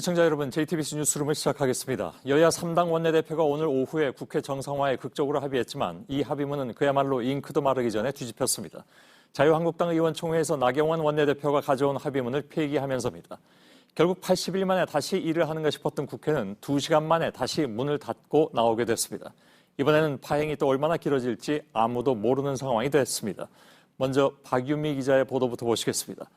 시청자 여러분, JTBC 뉴스룸을 시작하겠습니다. 여야 3당 원내대표가 오늘 오후에 국회 정상화에 극적으로 합의했지만 이 합의문은 그야말로 잉크도 마르기 전에 뒤집혔습니다. 자유한국당 의원총회에서 나경원 원내대표가 가져온 합의문을 폐기하면서입니다. 결국 80일 만에 다시 일을 하는가 싶었던 국회는 2시간 만에 다시 문을 닫고 나오게 됐습니다. 이번에는 파행이 또 얼마나 길어질지 아무도 모르는 상황이 됐습니다. 먼저 박유미 기자의 보도부터 보시겠습니다.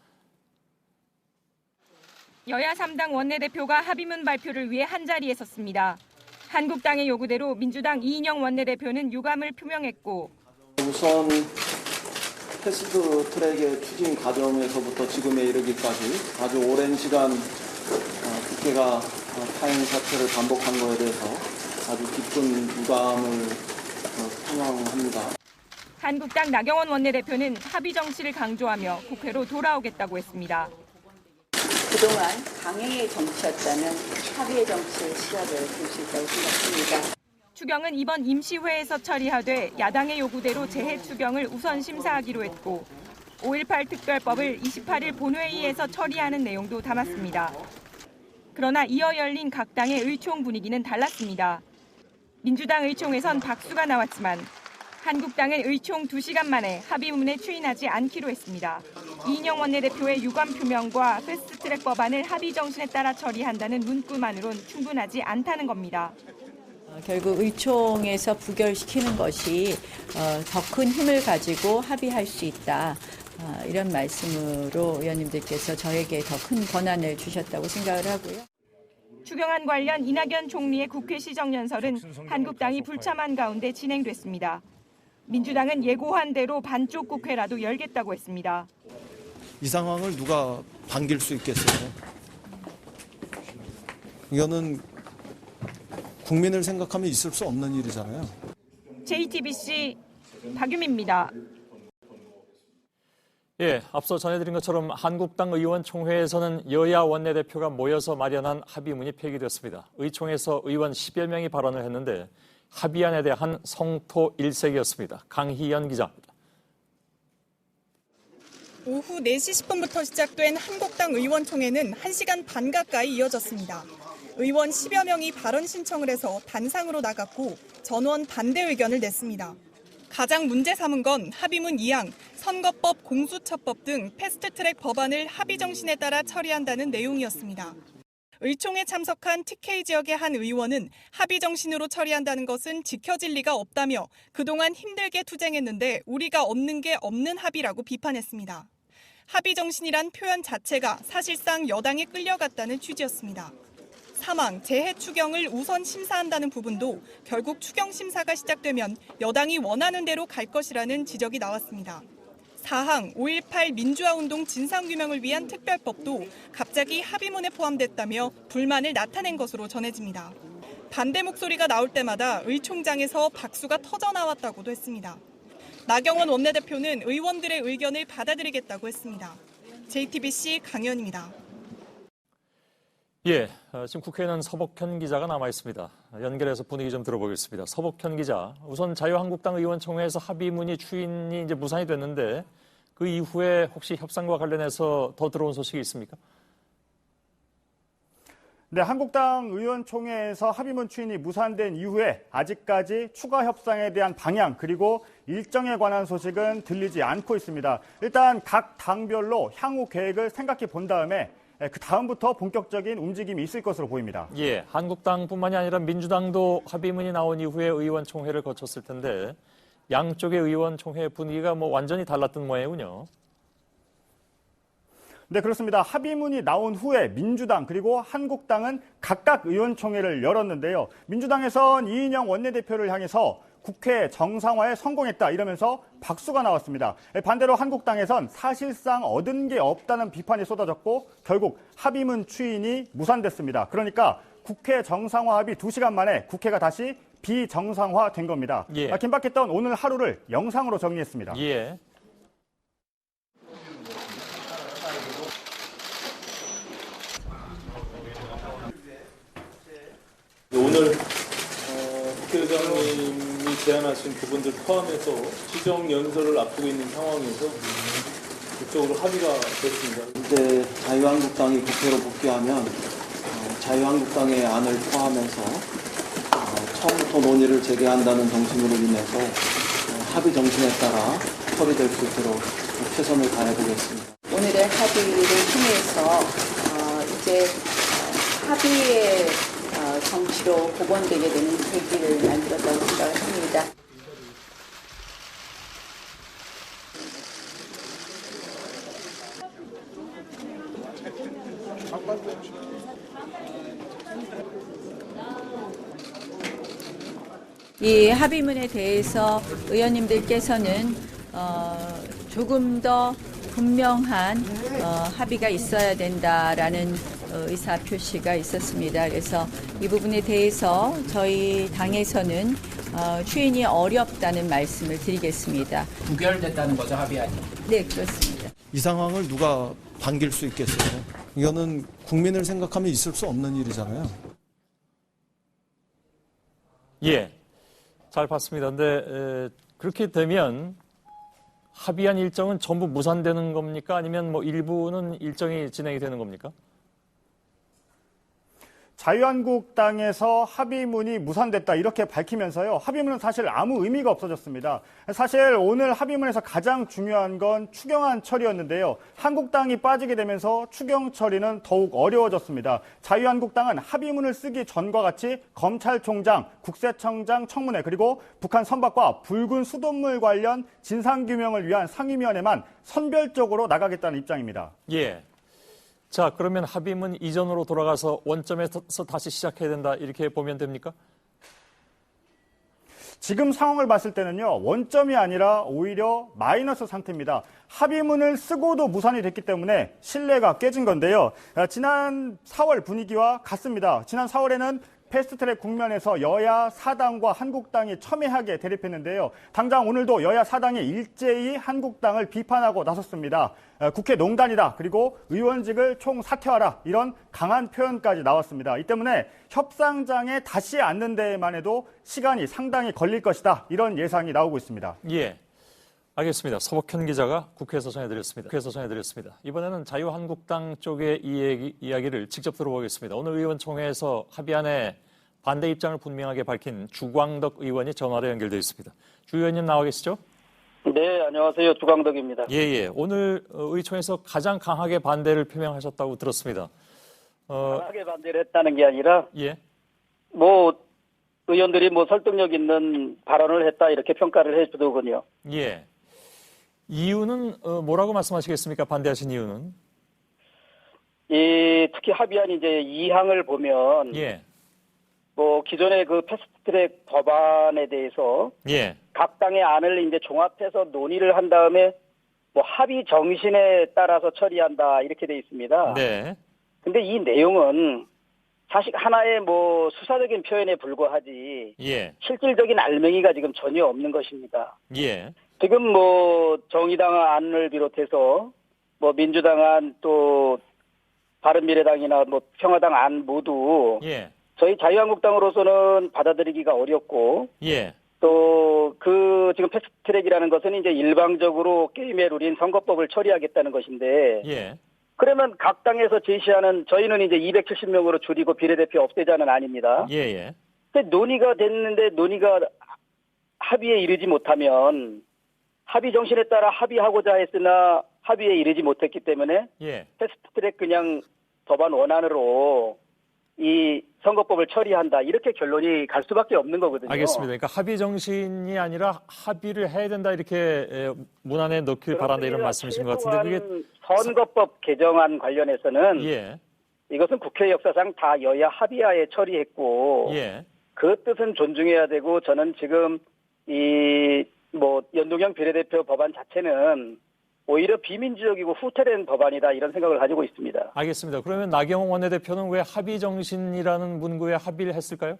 여야 3당 원내대표가 합의문 발표를 위해 한자리에 섰습니다. 한국당의 요구대로 민주당 이인영 원내대표는 유감을 표명했고 우선 패스트트랙의 추진 과정에서부터 지금에 이르기까지 아주 오랜 시간 국회가 파행 사태를 반복한 것에 대해서 아주 깊은 유감을 표명합니다. 한국당 나경원 원내대표는 합의 정치를 강조하며 국회로 돌아오겠다고 했습니다. 그동안 강행의 정치였다면 합의의 정치의 시작을 볼 수 있다고 생각합니다. 추경은 이번 임시회에서 처리하되 야당의 요구대로 재해 추경을 우선 심사하기로 했고 5.18 특별법을 28일 본회의에서 처리하는 내용도 담았습니다. 그러나 이어 열린 각 당의 의총 분위기는 달랐습니다. 민주당 의총에선 박수가 나왔지만 한국당은 의총 2시간 만에 합의문에 추인하지 않기로 했습니다. 이인영 원내대표의 유감 표명과 패스트트랙 법안을 합의 정신에 따라 처리한다는 문구만으론 충분하지 않다는 겁니다. 결국 의총에서 부결시키는 것이 더 큰 힘을 가지고 합의할 수 있다. 이런 말씀으로 의원님들께서 저에게 더 큰 권한을 주셨다고 생각을 하고요. 추경안 관련 이낙연 총리의 국회 시정연설은 한국당이 불참한 가운데 진행됐습니다. 민주당은 예고한 대로 반쪽 국회라도 열겠다고 했습니다. 이 상황을 누가 반길 수 있겠어요? 이거는 국민을 생각하면 있을 수 없는 일이잖아요. JTBC 박유미입니다. 앞서 전해드린 것처럼 한국당 의원총회에서는 여야 원내대표가 모여서 마련한 합의문이 폐기됐습니다. 의총에서 의원 10여 명이 발언을 했는데 합의안에 대한 성토일색이었습니다. 강희연 기자입니다. 오후 4시 10분부터 시작된 한국당 의원총회는 1시간 반 가까이 이어졌습니다. 의원 10여 명이 발언 신청을 해서 단상으로 나갔고 전원 반대 의견을 냈습니다. 가장 문제 삼은 건 합의문 2항, 선거법, 공수처법 등 패스트트랙 법안을 합의 정신에 따라 처리한다는 내용이었습니다. 의총에 참석한 TK 지역의 한 의원은 합의 정신으로 처리한다는 것은 지켜질 리가 없다며 그동안 힘들게 투쟁했는데 우리가 얻는 게 없는 합의라고 비판했습니다. 합의 정신이란 표현 자체가 사실상 여당에 끌려갔다는 취지였습니다. 3항, 재해 추경을 우선 심사한다는 부분도 결국 추경 심사가 시작되면 여당이 원하는 대로 갈 것이라는 지적이 나왔습니다. 4항, 5.18 민주화운동 진상규명을 위한 특별법도 갑자기 합의문에 포함됐다며 불만을 나타낸 것으로 전해집니다. 반대 목소리가 나올 때마다 의총장에서 박수가 터져나왔다고도 했습니다. 나경원 원내대표는 의원들의 의견을 받아들이겠다고 했습니다. JTBC 강연입니다. 지금 국회에는 서복현 기자가 남아 있습니다. 연결해서 분위기 좀 들어보겠습니다. 서복현 기자, 우선 자유한국당 의원총회에서 합의문이 추인이 이제 무산이 됐는데 그 이후에 혹시 협상과 관련해서 더 들어온 소식이 있습니까? 네, 한국당 의원총회에서 합의문 추인이 무산된 이후에 아직까지 추가 협상에 대한 방향 그리고 일정에 관한 소식은 들리지 않고 있습니다. 일단 각 당별로 향후 계획을 생각해 본 다음에 그 다음부터 본격적인 움직임이 있을 것으로 보입니다. 한국당뿐만이 아니라 민주당도 합의문이 나온 이후에 의원총회를 거쳤을 텐데 양쪽의 의원총회 분위기가 완전히 달랐던 모양이군요. 네, 그렇습니다. 합의문이 나온 후에 민주당 그리고 한국당은 각각 의원총회를 열었는데요. 민주당에선 이인영 원내대표를 향해서 국회 정상화에 성공했다 이러면서 박수가 나왔습니다. 반대로 한국당에선 사실상 얻은 게 없다는 비판이 쏟아졌고 결국 합의문 추인이 무산됐습니다. 그러니까 국회 정상화 합의 2시간 만에 국회가 다시 비정상화된 겁니다. 긴박했던 오늘 하루를 영상으로 정리했습니다. 오늘 국회의장님이 제안하신 부분들 포함해서 시정 연설을 앞두고 있는 상황에서 그쪽으로 합의가 됐습니다. 이제 자유한국당이 국회로 복귀하면 자유한국당의 안을 포함해서 처음부터 논의를 재개한다는 정신으로 인해서 합의 정신에 따라 처리될 수 있도록 최선을 다해보겠습니다. 오늘의 합의를 통해서 이제 합의의 정치로 복원되게 되는 계기를 만들었다고 생각을 합니다. 이 합의문에 대해서 의원님들께서는 조금 더 분명한 합의가 있어야 된다라는 의사 표시가 있었습니다. 그래서 이 부분에 대해서 저희 당에서는 추인이 어렵다는 말씀을 드리겠습니다. 부결됐다는 거죠, 합의안이? 네, 그렇습니다. 이 상황을 누가 반길 수 있겠어요? 이거는 국민을 생각하면 있을 수 없는 일이잖아요. 예, 잘 봤습니다. 근데 그렇게 되면 합의한 일정은 전부 무산되는 겁니까? 아니면 뭐 일부는 일정이 진행이 되는 겁니까? 자유한국당에서 합의문이 무산됐다 이렇게 밝히면서요. 합의문은 사실 아무 의미가 없어졌습니다. 사실 오늘 합의문에서 가장 중요한 건 추경안 처리였는데요. 한국당이 빠지게 되면서 추경 처리는 더욱 어려워졌습니다. 자유한국당은 합의문을 쓰기 전과 같이 검찰총장, 국세청장 청문회 그리고 북한 선박과 붉은 수돗물 관련 진상규명을 위한 상임위원회만 선별적으로 나가겠다는 입장입니다. 예. 자, 그러면 합의문 이전으로 돌아가서 원점에서 다시 시작해야 된다 이렇게 보면 됩니까? 지금 상황을 봤을 때는요. 원점이 아니라 오히려 마이너스 상태입니다. 합의문을 쓰고도 무산이 됐기 때문에 신뢰가 깨진 건데요. 지난 4월 분위기와 같습니다. 지난 4월에는 패스트트랙 국면에서 여야 사당과 한국당이 첨예하게 대립했는데요. 당장 오늘도 여야 사당이 일제히 한국당을 비판하고 나섰습니다. 국회 농단이다. 그리고 의원직을 총사퇴하라. 이런 강한 표현까지 나왔습니다. 이 때문에 협상장에 다시 앉는 데에만 해도 시간이 상당히 걸릴 것이다. 이런 예상이 나오고 있습니다. 예. 알겠습니다. 서복현 기자가 국회에서 전해드렸습니다. 이번에는 자유한국당 쪽의 이야기를 직접 들어보겠습니다. 오늘 의원총회에서 합의안에 반대 입장을 분명하게 밝힌 주광덕 의원이 전화로 연결되어 있습니다. 주 의원님 나와 계시죠? 네, 안녕하세요. 주광덕입니다. 예. 오늘 의총에서 가장 강하게 반대를 표명하셨다고 들었습니다. 강하게 반대를 했다는 게 아니라 예. 의원들이 설득력 있는 발언을 했다 이렇게 평가를 해주더군요. 예. 이유는 뭐라고 말씀하시겠습니까? 반대하신 이유는? 특히 합의안 이제 2항을 보면 예. 기존의 그 패스트트랙 법안에 대해서 예. 각 당의 안을 이제 종합해서 논의를 한 다음에 합의 정신에 따라서 처리한다 이렇게 돼 있습니다. 네. 근데 이 내용은 사실 하나의 수사적인 표현에 불과하지 예. 실질적인 알맹이가 지금 전혀 없는 것입니다. 예. 지금 정의당 안을 비롯해서 민주당 안 또 바른미래당이나 평화당 안 모두 예. 저희 자유한국당으로서는 받아들이기가 어렵고 예. 또 지금 패스트트랙이라는 것은 이제 일방적으로 게임의 룰인 선거법을 처리하겠다는 것인데 예. 그러면 각 당에서 제시하는 저희는 이제 270명으로 줄이고 비례대표 없애자는 아닙니다. 예. 근데 논의가 됐는데 논의가 합의에 이르지 못하면 합의 정신에 따라 합의하고자 했으나 합의에 이르지 못했기 때문에 예. 패스트트랙 그냥 법안 원안으로 이 선거법을 처리한다 이렇게 결론이 갈 수밖에 없는 거거든요. 알겠습니다. 그러니까 합의 정신이 아니라 합의를 해야 된다 이렇게 문안에 넣길 바란다 이런 말씀이신 것 같은데 그게 선거법 개정안 관련해서는 예. 이것은 국회 역사상 다 여야 합의하에 처리했고 예. 그 뜻은 존중해야 되고 저는 지금 연동형 비례대표 법안 자체는 오히려 비민주적이고 후퇴된 법안이다 이런 생각을 가지고 있습니다. 알겠습니다. 그러면 나경원 원내대표는 왜 합의 정신이라는 문구에 합의를 했을까요?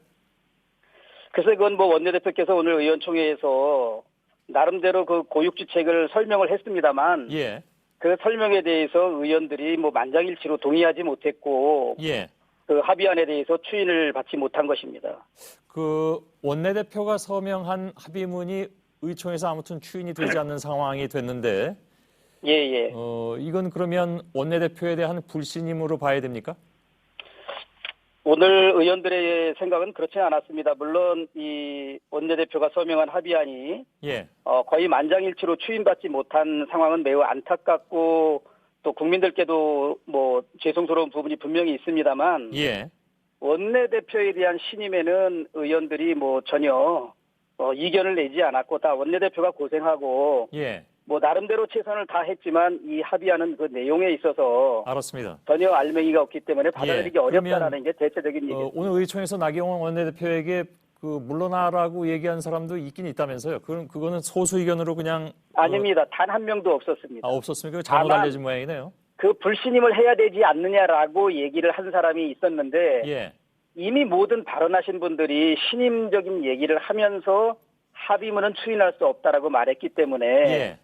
그래서 그건 원내대표께서 오늘 의원총회에서 나름대로 그 고육지책을 설명을 했습니다만 예. 그 설명에 대해서 의원들이 만장일치로 동의하지 못했고 예. 그 합의안에 대해서 추인을 받지 못한 것입니다. 그 원내대표가 서명한 합의문이 의총에서 아무튼 추인이 되지 않는 상황이 됐는데 예. 이건 그러면 원내대표에 대한 불신임으로 봐야 됩니까? 오늘 의원들의 생각은 그렇지는 않았습니다. 물론 이 원내대표가 서명한 합의안이 예. 거의 만장일치로 추인받지 못한 상황은 매우 안타깝고 또 국민들께도 뭐 죄송스러운 부분이 분명히 있습니다만 예. 원내대표에 대한 신임에는 의원들이 뭐 전혀 이견을 내지 않았고 다 원내대표가 고생하고 예. 뭐 나름대로 최선을 다했지만 이 합의하는 그 내용에 있어서 알았습니다. 전혀 알맹이가 없기 때문에 받아들이기 예. 어렵다라는 게 대체적인 얘기입니다. 오늘 의총에서 나경원 원내대표에게 그 물러나라고 얘기한 사람도 있긴 있다면서요. 그거는 소수 의견으로 그냥 아닙니다. 단 한 명도 없었습니다. 없었습니까? 잘못 다만 알려진 모양이네요. 그 불신임을 해야 되지 않느냐라고 얘기를 한 사람이 있었는데 예. 이미 모든 발언하신 분들이 신임적인 얘기를 하면서 합의문은 추인할 수 없다라고 말했기 때문에 예.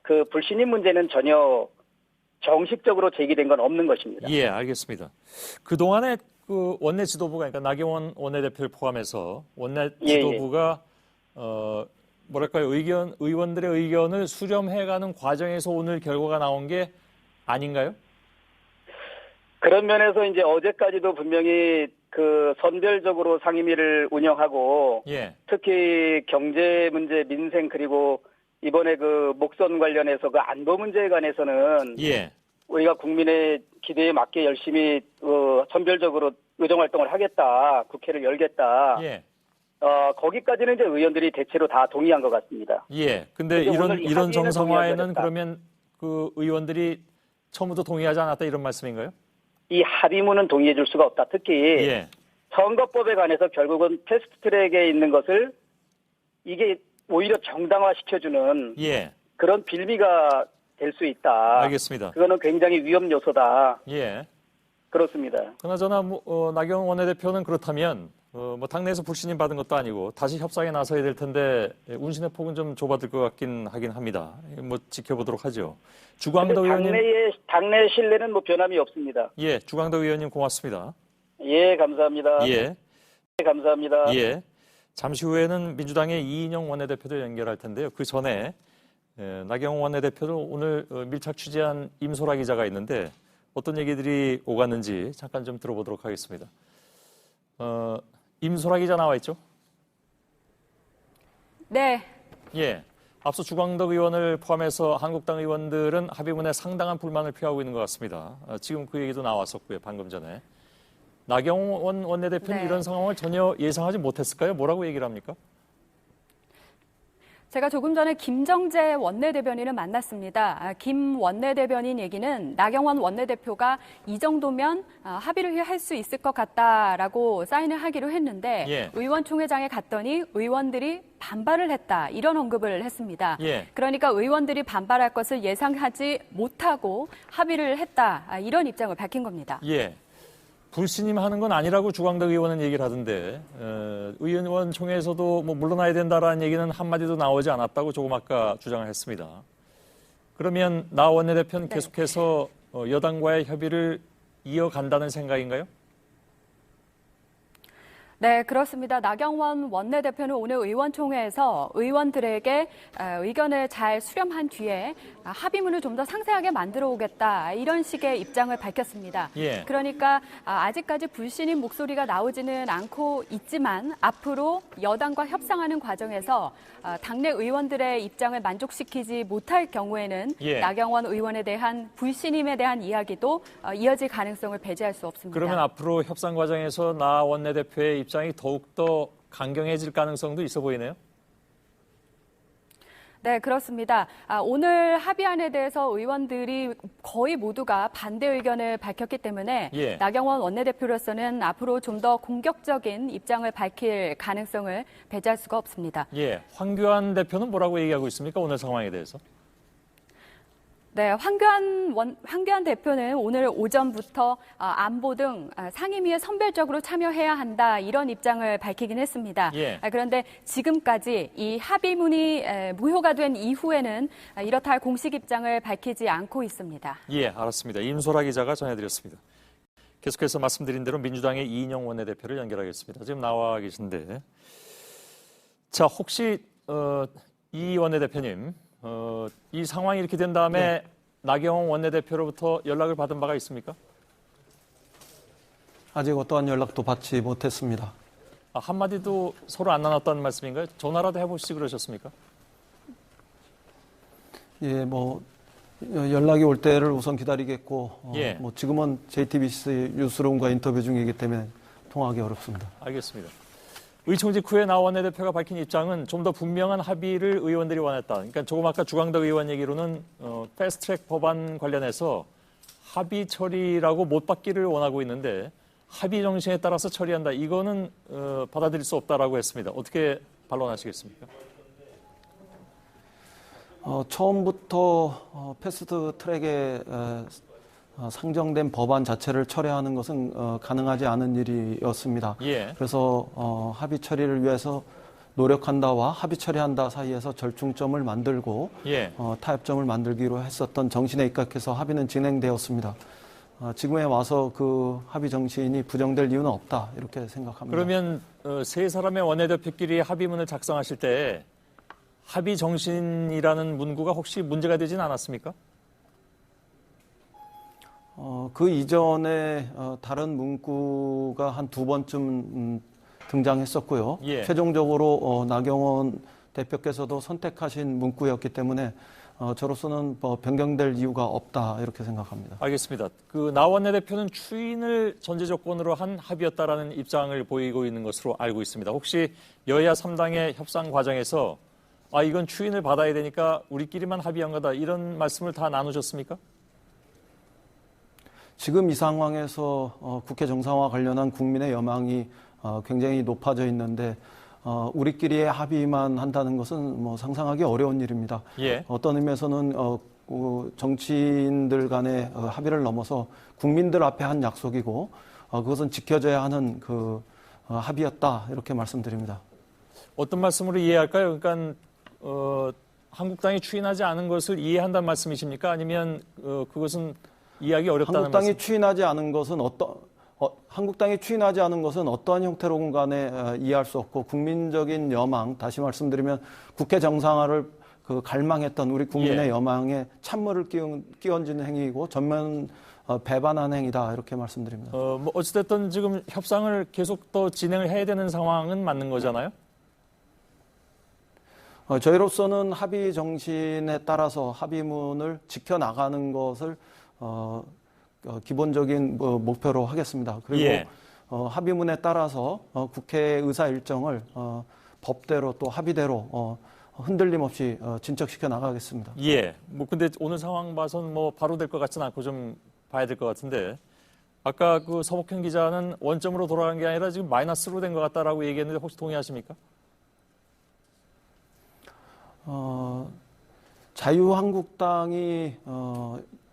그 불신임 문제는 전혀 정식적으로 제기된 건 없는 것입니다. 예, 알겠습니다. 그동안에 그 원내 지도부가, 그러니까 나경원 원내대표를 포함해서 원내 지도부가, 뭐랄까요, 의원들의 의견을 수렴해가는 과정에서 오늘 결과가 나온 게 아닌가요? 그런 면에서 이제 어제까지도 분명히 그 선별적으로 상임위를 운영하고 예. 특히 경제 문제, 민생 그리고 이번에 그 목선 관련해서 그 안보 문제에 관해서는 예. 우리가 국민의 기대에 맞게 열심히 선별적으로 의정 활동을 하겠다, 국회를 열겠다. 예. 거기까지는 이제 의원들이 대체로 다 동의한 것 같습니다. 예. 근데 이런 정상화에는 그러면 그 의원들이 처음부터 동의하지 않았다 이런 말씀인가요? 이 합의문은 동의해 줄 수가 없다. 특히 예. 선거법에 관해서 결국은 패스트트랙에 있는 것을 이게 오히려 정당화시켜주는 예. 그런 빌미가 될 수 있다. 알겠습니다. 그거는 굉장히 위험 요소다. 예. 그렇습니다. 그나저나 나경원 원내대표는 그렇다면 뭐 당내에서 불신임 받은 것도 아니고 다시 협상에 나서야 될 텐데 운신의 폭은 좀 좁아들 것 같긴 하긴 합니다. 뭐 지켜보도록 하죠. 주광덕 의원님. 당내 신뢰는 뭐 변함이 없습니다. 예, 주광덕 의원님 고맙습니다. 예, 감사합니다. 예. 감사합니다. 예. 잠시 후에는 민주당의 이인영 원내대표도 연결할 텐데요. 그 전에 나경원 원내대표도 오늘 밀착 취재한 임소라 기자가 있는데 어떤 얘기들이 오갔는지 잠깐 좀 들어보도록 하겠습니다. 임소라 기자 나와 있죠? 네. 예. 앞서 주광덕 의원을 포함해서 한국당 의원들은 합의문에 상당한 불만을 표하고 있는 것 같습니다. 지금 그 얘기도 나왔었고요. 방금 전에. 나경원 원내대표는 네. 이런 상황을 전혀 예상하지 못했을까요? 뭐라고 얘기를 합니까? 제가 조금 전에 김정재 원내대변인을 만났습니다. 김 원내대변인 얘기는 나경원 원내대표가 이 정도면 합의를 할 수 있을 것 같다라고 사인을 하기로 했는데 예. 의원총회장에 갔더니 의원들이 반발을 했다 이런 언급을 했습니다. 예. 그러니까 의원들이 반발할 것을 예상하지 못하고 합의를 했다 이런 입장을 밝힌 겁니다. 예. 불신임하는 건 아니라고 주광덕 의원은 얘기를 하던데 의원총회에서도 뭐 물러나야 된다라는 얘기는 한마디도 나오지 않았다고 조금 아까 주장을 했습니다. 그러면 나 원내대표는 네. 계속해서 여당과의 협의를 이어간다는 생각인가요? 네, 그렇습니다. 나경원 원내대표는 오늘 의원총회에서 의원들에게 의견을 잘 수렴한 뒤에 합의문을 좀 더 상세하게 만들어 오겠다 이런 식의 입장을 밝혔습니다. 예. 그러니까 아직까지 불신임 목소리가 나오지는 않고 있지만 앞으로 여당과 협상하는 과정에서 당내 의원들의 입장을 만족시키지 못할 경우에는 예. 나경원 의원에 대한 불신임에 대한 이야기도 이어질 가능성을 배제할 수 없습니다. 그러면 앞으로 협상 과정에서 나 원내대표의 입장이 더욱더 강경해질 가능성도 있어 보이네요? 네, 그렇습니다. 오늘 합의안에 대해서 의원들이 거의 모두가 반대 의견을 밝혔기 때문에 예. 나경원 원내대표로서는 앞으로 좀 더 공격적인 입장을 밝힐 가능성을 배제할 수가 없습니다. 예. 황교안 대표는 뭐라고 얘기하고 있습니까? 오늘 상황에 대해서. 네, 황교안 대표는 오늘 오전부터 안보 등 상임위에 선별적으로 참여해야 한다 이런 입장을 밝히긴 했습니다. 예. 그런데 지금까지 이 합의문이 무효가 된 이후에는 이렇다 할 공식 입장을 밝히지 않고 있습니다. 예, 알았습니다. 임소라 기자가 전해드렸습니다. 계속해서 말씀드린 대로 민주당의 이인영 원내대표를 연결하겠습니다. 지금 나와 계신데, 자 혹시 이 원내대표님. 이 상황이 이렇게 된 다음에 네. 나경원 원내대표로부터 연락을 받은 바가 있습니까? 아직 어떠한 연락도 받지 못했습니다. 한마디도 서로 안 나눴다는 말씀인가요? 전화라도 해보시지 그러셨습니까? 예, 뭐 연락이 올 때를 우선 기다리겠고, 예. 뭐 지금은 JTBC 뉴스룸과 인터뷰 중이기 때문에 통화하기 어렵습니다. 알겠습니다. 의총직 후에 나 원내대표가 밝힌 입장은 좀 더 분명한 합의를 의원들이 원했다. 그러니까 조금 아까 주광덕 의원 얘기로는 패스트트랙 법안 관련해서 합의 처리라고 못 받기를 원하고 있는데 합의 정신에 따라서 처리한다. 이거는 받아들일 수 없다라고 했습니다. 어떻게 반론하시겠습니까? 처음부터 패스트트랙에 상정된 법안 자체를 철회하는 것은 가능하지 않은 일이었습니다. 예. 그래서 합의 처리를 위해서 노력한다와 합의 처리한다 사이에서 절충점을 만들고 예. 타협점을 만들기로 했었던 정신에 입각해서 합의는 진행되었습니다. 지금에 와서 그 합의 정신이 부정될 이유는 없다 이렇게 생각합니다. 그러면 세 사람의 원내대표끼리 합의문을 작성하실 때 합의 정신이라는 문구가 혹시 문제가 되진 않았습니까? 그 이전에 다른 문구가 한 두 번쯤 등장했었고요. 예. 최종적으로 나경원 대표께서도 선택하신 문구였기 때문에 저로서는 변경될 이유가 없다 이렇게 생각합니다. 알겠습니다. 나 원내대표는 추인을 전제 조건으로 한 합의였다라는 입장을 보이고 있는 것으로 알고 있습니다. 혹시 여야 3당의 협상 과정에서 이건 추인을 받아야 되니까 우리끼리만 합의한 거다 이런 말씀을 다 나누셨습니까? 지금 이 상황에서 국회 정상화 관련한 국민의 여망이 굉장히 높아져 있는데 우리끼리의 합의만 한다는 것은 뭐 상상하기 어려운 일입니다. 예. 어떤 의미에서는 정치인들 간의 합의를 넘어서 국민들 앞에 한 약속이고 그것은 지켜져야 하는 그 합의였다 이렇게 말씀드립니다. 어떤 말씀으로 이해할까요? 그러니까 한국당이 추인하지 않은 것을 이해한다는 말씀이십니까? 아니면 그것은 이해하기 어렵다는 한국당이 말씀? 추인하지 않은 것은 한국당이 추인하지 않은 것은 어떠한 형태로건 간에 이해할 수 없고 국민적인 여망, 다시 말씀드리면 국회 정상화를 갈망했던 우리 국민의 예. 여망에 찬물을 끼얹는 행위이고 전면 배반한 행위다 이렇게 말씀드립니다. 뭐 어찌됐든 지금 협상을 계속 더 진행을 해야 되는 상황은 맞는 거잖아요? 저희로서는 합의 정신에 따라서 합의문을 지켜나가는 것을 기본적인 목표로 하겠습니다. 그리고 예. 합의문에 따라서 국회 의사 일정을 법대로 또 합의대로 흔들림 없이 진척시켜 나가겠습니다. 예. 뭐 근데 오늘 상황 봐선 뭐 바로 될 것 같지는 않고 좀 봐야 될 것 같은데 아까 서복현 기자는 원점으로 돌아간 게 아니라 지금 마이너스로 된 것 같다라고 얘기했는데 혹시 동의하십니까? 자유한국당이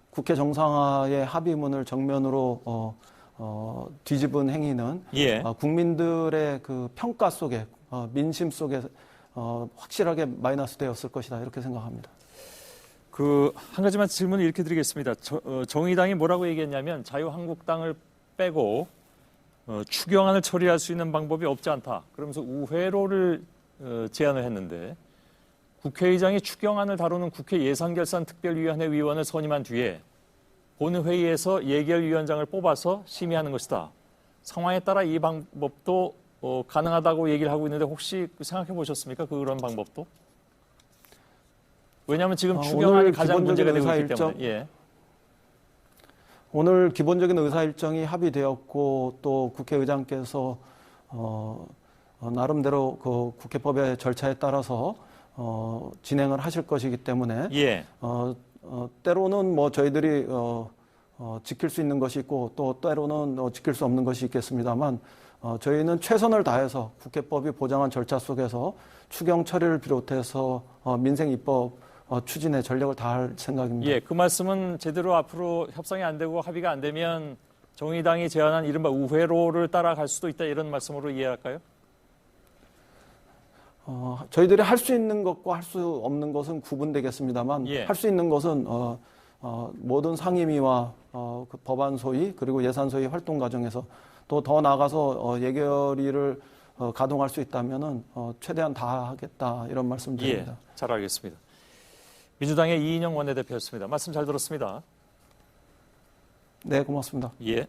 국회 정상화의 합의문을 정면으로 뒤집은 행위는 예. 국민들의 그 평가 속에 민심 속에 확실하게 마이너스 되었을 것이다 이렇게 생각합니다. 한 가지만 질문을 이렇게 드리겠습니다. 정의당이 뭐라고 얘기했냐면 자유한국당을 빼고 추경안을 처리할 수 있는 방법이 없지 않다. 그러면서 우회로를 제안을 했는데 국회의장이 추경안을 다루는 국회 예산결산특별위원회 위원을 선임한 뒤에 본회의에서 예결위원장을 뽑아서 심의하는 것이다. 상황에 따라 이 방법도 가능하다고 얘기를 하고 있는데 혹시 생각해 보셨습니까? 그런 방법도? 왜냐하면 지금 추경안이 가장 문제가 되고 있기 때문에. 예. 오늘 기본적인 의사 일정이 합의되었고 또 국회의장께서 나름대로 그 국회법의 절차에 따라서 진행을 하실 것이기 때문에 예. 때로는 뭐 저희들이 지킬 수 있는 것이 있고 또 때로는 지킬 수 없는 것이 있겠습니다만 저희는 최선을 다해서 국회법이 보장한 절차 속에서 추경 처리를 비롯해서 민생 입법 추진에 전력을 다할 생각입니다. 예, 그 말씀은 제대로 앞으로 협상이 안 되고 합의가 안 되면 정의당이 제안한 이른바 우회로를 따라갈 수도 있다 이런 말씀으로 이해할까요? 저희들이 할 수 있는 것과 할 수 없는 것은 구분되겠습니다만 예. 할 수 있는 것은 모든 상임위와 그 법안 소위 그리고 예산 소위 활동 과정에서 또 더 나아가서 예결위를 가동할 수 있다면은 최대한 다 하겠다 이런 말씀드립니다. 예, 잘 알겠습니다. 민주당의 이인영 원내대표였습니다. 말씀 잘 들었습니다. 네, 고맙습니다. 예.